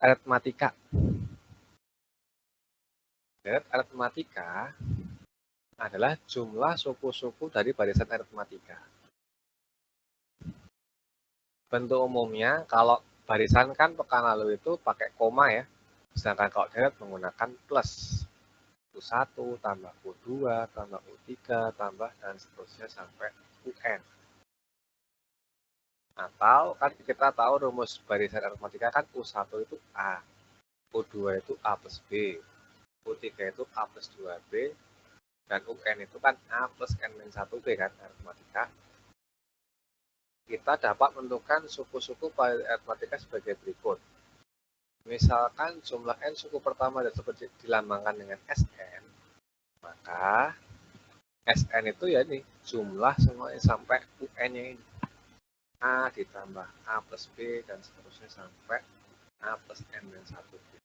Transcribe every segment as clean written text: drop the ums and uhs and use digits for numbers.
aritmatika. Deret aritmatika adalah jumlah suku-suku dari barisan aritmatika. Bentuk umumnya, kalau barisan kan pekan lalu itu pakai koma ya. Sedangkan kalau deret menggunakan plus. U1 tambah U2 tambah U3 tambah dan seterusnya sampai UN. Atau kan kita tahu rumus barisan aritmatika kan U1 itu A, U2 itu A plus B, U3 itu A plus 2B, dan UN itu kan A plus N-1B kan aritmatika. Kita dapat menentukan suku-suku aritmatika sebagai berikut. Misalkan jumlah N suku pertama dan seperti dilambangkan dengan SN, maka SN itu ya nih, jumlah semuanya sampai UN-nya ini. A ditambah A plus B dan seterusnya sampai A plus N-1B.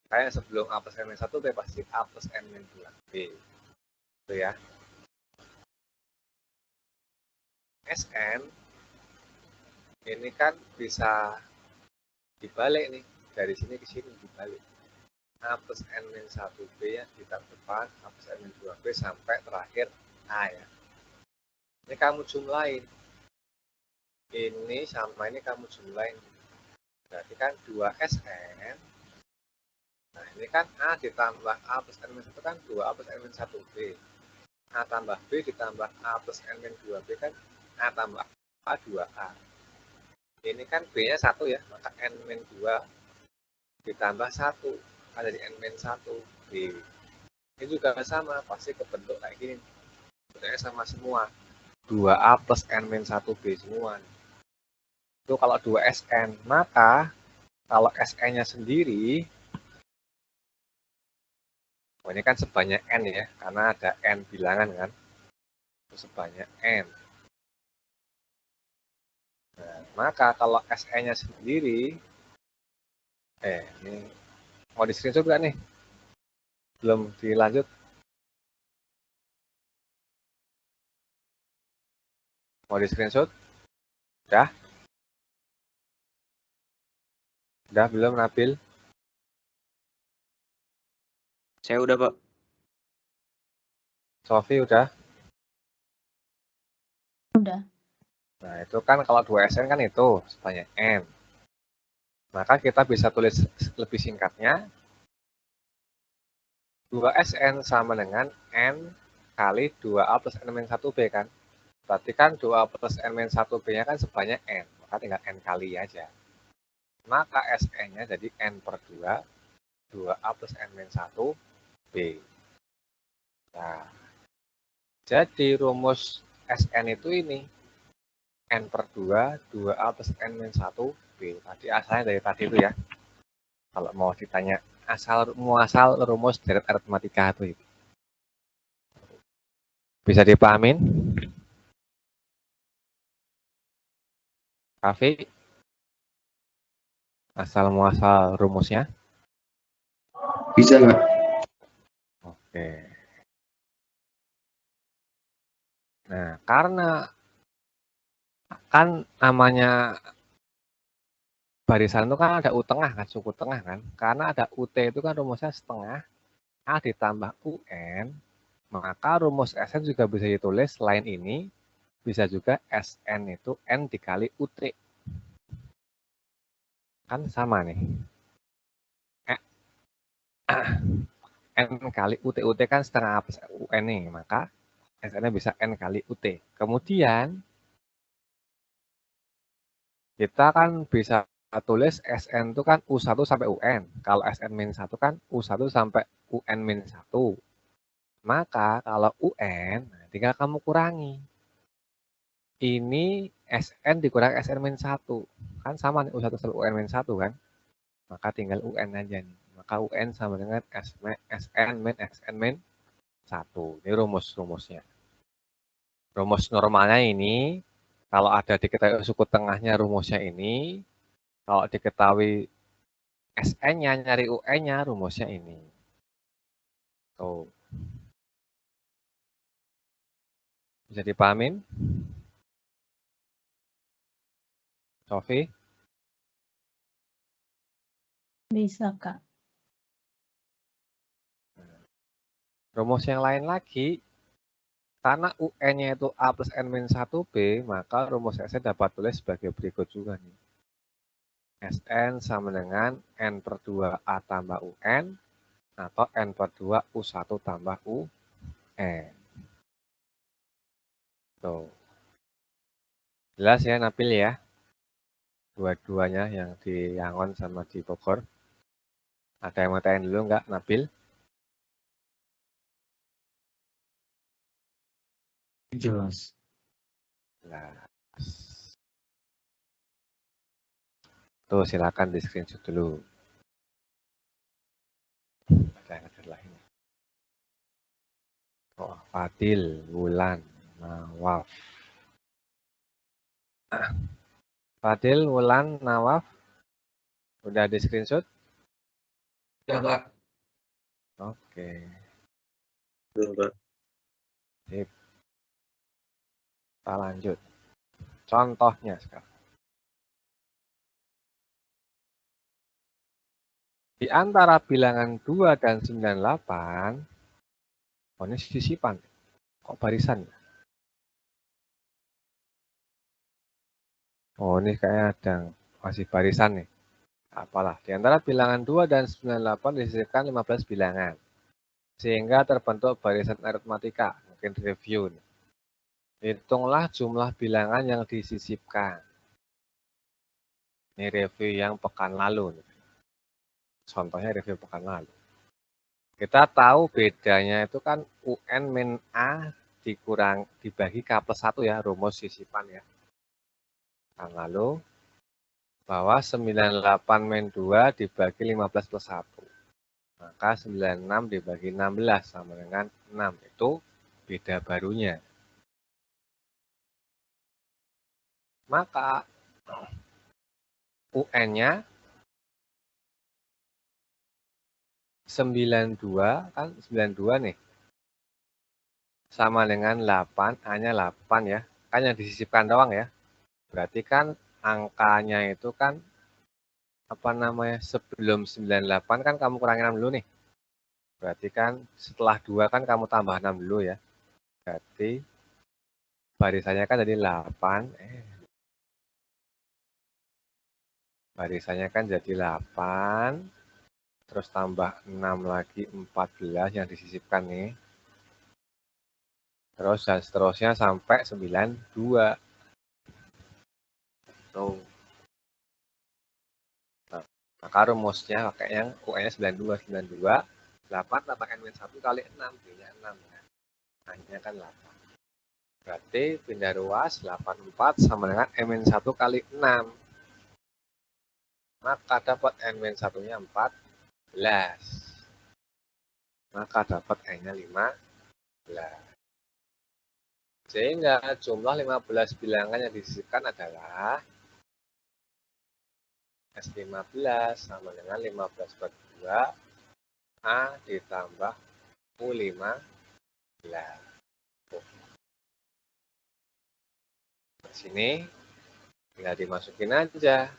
Kayak sebelum A plus N-1B pasti A plus N-2B. Itu ya. SN ini kan bisa dibalik nih. Dari sini ke sini dibalik. A plus N-1B ya ditambah depan A plus N-2B sampai terakhir A ya. Ini kamu jumlahin. Ini sama ini kamu jumlahin. Berarti kan 2SN. Nah, ini kan A ditambah A plus N-1 kan 2A plus N-1B. A tambah B ditambah A plus N-2B kan A tambah A 2A. Ini kan B-nya 1 ya, maka N-2 ditambah 1. Ada di N-1B. Ini juga sama, pasti kebentuk kayak gini. Bentuknya sama semua. 2A plus N-1B semua. Itu kalau 2SN. Maka kalau SN-nya sendiri, oh ini kan sebanyak N ya, karena ada N bilangan kan. Itu sebanyak N. Nah, maka kalau SN-nya sendiri, ini mau di screenshot nggak nih? Belum dilanjut? Mau di screenshot? Udah? Udah belum, Nabil? Saya udah, Pak. Sofi udah? Udah. Nah, itu kan kalau 2SN kan itu sebanyak N. Maka kita bisa tulis lebih singkatnya. 2SN sama dengan N kali 2A plus N-1B kan. Berarti kan 2A plus N-1B-nya kan sebanyak N. Maka tinggal N kali aja. Maka SN-nya jadi N per 2, 2A plus N-1B. Nah, jadi rumus SN itu ini. N per 2, 2A plus N-1B. Tadi asalnya dari tadi itu ya. Kalau mau ditanya muasal rumus deret aritmatika itu. Bisa dipahamin? Kavi? Asal muasal rumusnya? Bisa, Pak. Oke. Nah, karena kan namanya barisan itu kan ada U tengah kan, suku tengah kan. Karena ada UT itu kan rumusnya setengah A ditambah UN, maka rumus SN juga bisa ditulis selain ini, bisa juga SN itu N dikali UT. Kan sama nih. N kali UT. UT kan setengah A plus UN nih, maka SN-nya bisa N kali UT. Kemudian, kita kan bisa tulis SN itu kan U1 sampai UN. Kalau SN-1 kan U1 sampai UN-1. Maka kalau UN, tinggal kamu kurangi. Ini SN dikurangi SN-1. Kan sama nih U1 sampai UN-1 kan. Maka tinggal UN aja nih. Maka UN sama dengan SN-1. Ini rumus-rumusnya. Rumus normalnya ini, kalau ada diketahui suku tengahnya rumusnya ini, kalau diketahui SN-nya, nyari UN-nya, rumusnya ini. Tuh. Bisa dipahamin? Sofi? Bisa, Kak. Rumus yang lain lagi, karena UN-nya itu A plus N min 1B, maka rumus Sn dapat tulis sebagai berikut juga nih. Sn sama dengan N per 2A tambah UN, atau N per 2 U1 tambah UN. Tuh. Jelas ya, Nabil ya? Dua-duanya yang di Yangon sama di Bogor. Ada yang mau tanya dulu nggak, Nabil? Jelas. Nah, tuh silakan di screenshot dulu. Ada yang ada lain. Oh, Fadil, Wulan, Nawaf. Fadil, Wulan, Nawaf. Udah di screenshot? Ya, Kak. Oke. Belum, Kak. Sip. Kita lanjut. Contohnya sekarang. Di antara bilangan 2 dan 98, oh ini sisipan. Kok barisan? Oh ini kayaknya ada masih barisan nih. Apalah, di antara bilangan 2 dan 98 disisipkan 15 bilangan. Sehingga terbentuk barisan aritmatika. Mungkin review nih. Hitunglah jumlah bilangan yang disisipkan. Ini review yang pekan lalu. Contohnya review pekan lalu. Kita tahu bedanya itu kan UN min A dibagi K plus 1 ya, rumus sisipan ya. Pekan lalu, bahwa 98 min 2 dibagi 15 plus 1. Maka 96 dibagi 16 sama dengan 6. Itu beda barunya. Maka UN-nya 92 kan 92 nih. Sama dengan 8, A-nya 8 ya. Kan yang disisipkan doang ya. Berarti kan angkanya itu kan apa namanya? Sebelum 98 kan kamu kurangin 6 dulu nih. Berarti kan setelah 2 kan kamu tambah 6 dulu ya. Berarti barisannya kan jadi 8. Barisannya kan jadi 8. Terus tambah 6 lagi 14 yang disisipkan nih. Terus dan seterusnya sampai 92. Tuh. Nah, maka rumusnya pakai yang UN-nya 92. 92. 8 tambah N-1 kali 6. B-nya 6 ya. N-nya kan 8. Berarti pindah ruas 84 sama dengan N-1 kali 6. Maka dapat N-1-nya 14. Maka dapat N-nya 15. Sehingga jumlah 15 bilangan yang disisipkan adalah S15 sama dengan 15 per 2 A ditambah U15. Di sini tinggal dimasukin aja.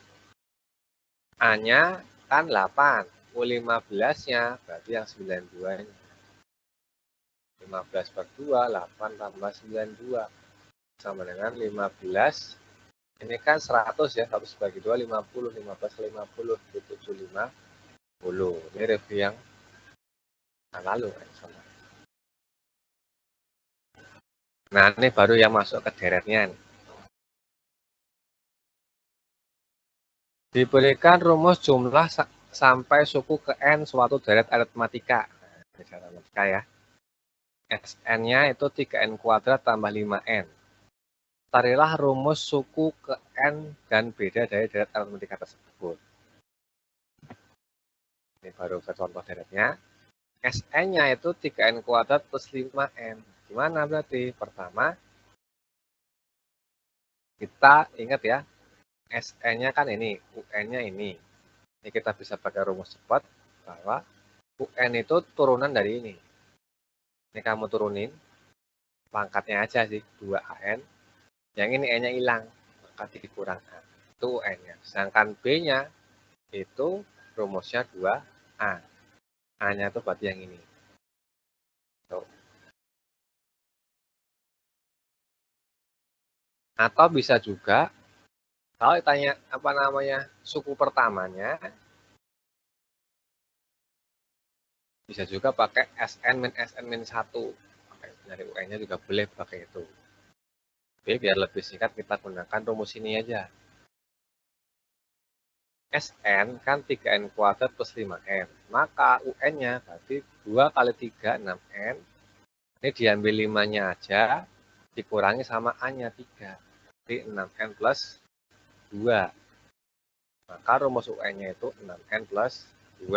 A-nya kan 8, U15-nya berarti yang 92-nya. 15 per 2, 8 tambah 92 sama dengan 15. Ini kan 100 ya, 100 bagi 2, 50, 15 ke 50, 750. Ini review yang lalu. Nah, ini baru yang masuk ke deretnya. Diberikan rumus jumlah sampai suku ke N suatu deret aritmatika. Ya. Sn-nya itu 3N kuadrat tambah 5N. Carilah rumus suku ke N dan beda dari deret aritmatika tersebut. Ini baru contoh deretnya. Sn-nya itu 3N kuadrat plus 5N. Gimana berarti? Pertama, kita ingat ya, Sn-nya kan ini, UN-nya ini. Ini kita bisa pakai rumus cepat bahwa UN itu turunan dari ini. Ini kamu turunin, pangkatnya aja sih, 2AN. Yang ini N-nya hilang, maka dikurang A. Itu UN-nya. Sedangkan B-nya itu rumusnya 2A. A-nya itu berarti yang ini. Tuh. Atau bisa juga, kalau ditanya apa namanya suku pertamanya, bisa juga pakai SN min SN min 1. Dari UN-nya juga boleh pakai itu. Tapi biar lebih singkat kita gunakan rumus ini aja. SN kan 3N kuadrat plus 5N. Maka UN-nya berarti 2 kali 3, 6N. Ini diambil 5-nya aja, dikurangi sama A-nya 3. Jadi 6N plus 2. Maka rumus UN-nya itu 6N plus 2.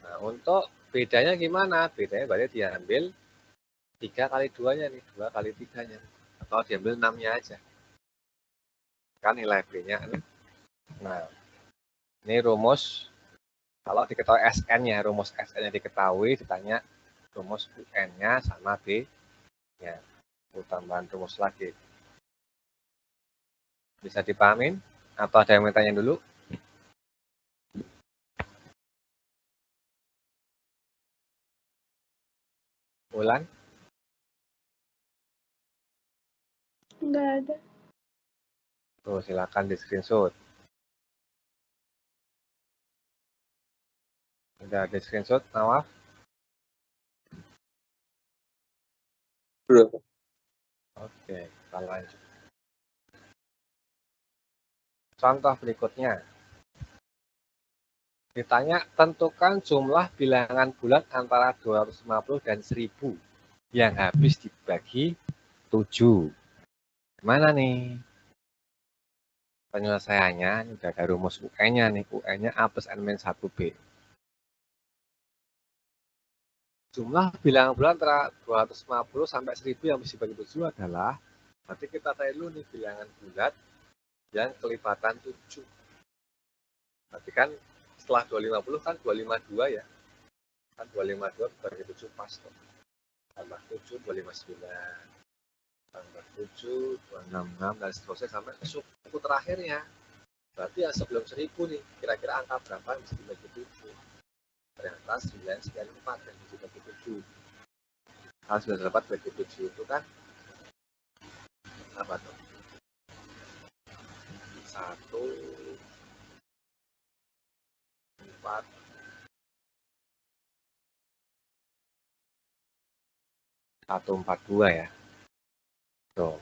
Nah, untuk bedanya gimana? Bedanya berarti diambil 3 kali 2-nya nih, 2 kali 3-nya. Atau diambil 6-nya aja. Kan nilai B-nya 6. Nah, ini rumus, kalau diketahui SN-nya, rumus SN-nya diketahui, ditanya rumus UN-nya sama B-nya. Tambahan rumus lagi. Bisa dipahamin? Atau ada yang bertanya dulu? Ulan? Enggak ada. Tuh, silakan di screenshot. Udah di screenshot, Nawaf? Belum. Oke, kita lanjut. Contoh berikutnya. Ditanya, tentukan jumlah bilangan bulat antara 250 dan 1000 yang habis dibagi 7. Gimana nih? Penyelesaiannya, ini udah ada rumus UN-nya nih. UN-nya A plus N min 1B. Jumlah bilangan bulat antara 250 sampai 1000 yang bisa dibagi 7 adalah, nanti kita cari dulu nih bilangan bulat yang kelipatan 7. Berarti kan setelah 250 kan 252 ya. Kan 252 dibagi 7 pas tuh. Tambah 7, 259. Tambah 7, 266, dan seterusnya sampai ke suku terakhirnya. Berarti yang sebelum 1000 nih, kira-kira angka berapa yang bisa dibagi 7? Ternyata 994 yang bisa dibagi 7. Kalau 994 bagi 7 itu kan apa tuh? 1, 4, 142 ya. Tuh.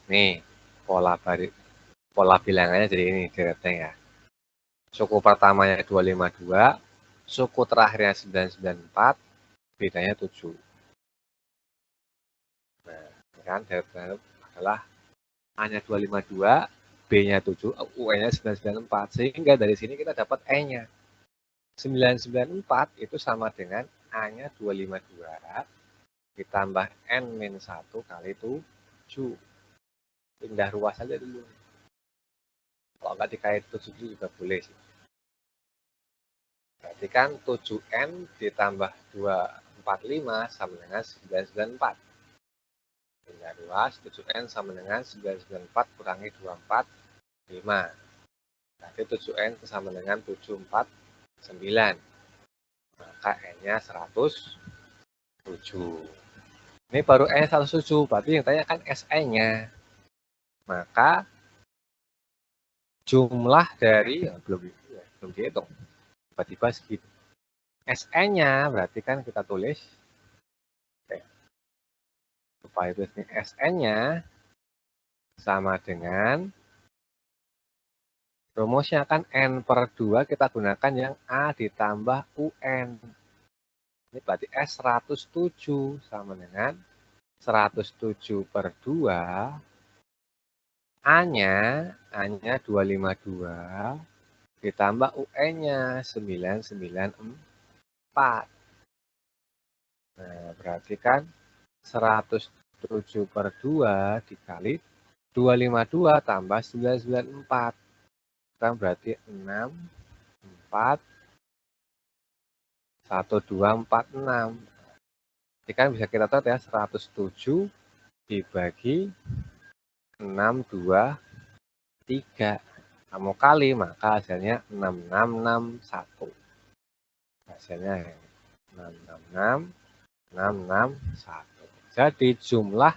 Nih, pola bilangannya jadi ini direknya ya. Suku pertamanya 252, suku terakhirnya 994, bedanya 7. Nah, kan direknya adalah A-nya 252, B-nya 7, UN-nya 994. Sehingga dari sini kita dapat E-nya. 994 itu sama dengan A-nya 252 ditambah N-1 kali 7. Pindah ruas saja dulu. Kalau nggak dikait 7 juga boleh sih. Berarti kan 7N ditambah 245 sama dengan 994. Pindah ruas, 7N sama dengan 994 kurangi 245. Berarti 7N sama dengan 749. Maka N-nya 107. Ini baru N 107, berarti yang tanya kan SE-nya. Maka jumlah dari, belum dihitung, tiba-tiba segitu. SN-nya berarti kan kita tulis, supaya itu SN-nya sama dengan, rumusnya kan N per 2 kita gunakan yang A ditambah UN. Ini berarti S 107 sama dengan 107 per 2, A-nya 252, ditambah UN-nya 994. Nah, berarti kan 107 per 2 dikali 252 tambah 994. Kan berarti 6, 4, 1, 2, 4, 6. Jadi kan bisa kita tahu ya 107 dibagi 6, 2, 3. Kamu kali, maka hasilnya 6661. Hasilnya 666, 661. Jadi jumlah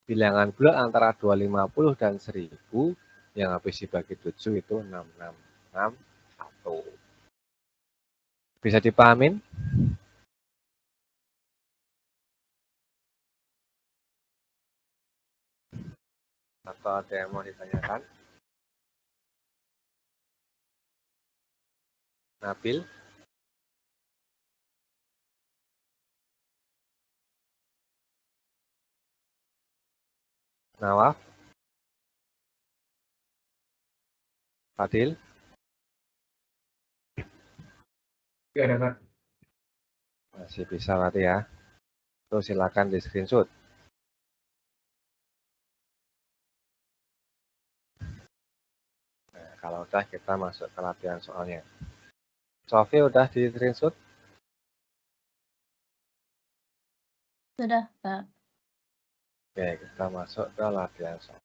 bilangan bulat antara 250 dan 1000 yang habis dibagi 7 itu 6661. Bisa dipahamin? Atau ada yang mau ditanyakan? Nabil? Nawaf? Fadil? Gak ada, Kak. Masih bisa berarti ya. Terus silakan di screenshot. Nah, kalau udah kita masuk ke latihan soalnya. Sofi udah di screenshot? Sudah, Pak. Oke, kita masuk ke latihan soal.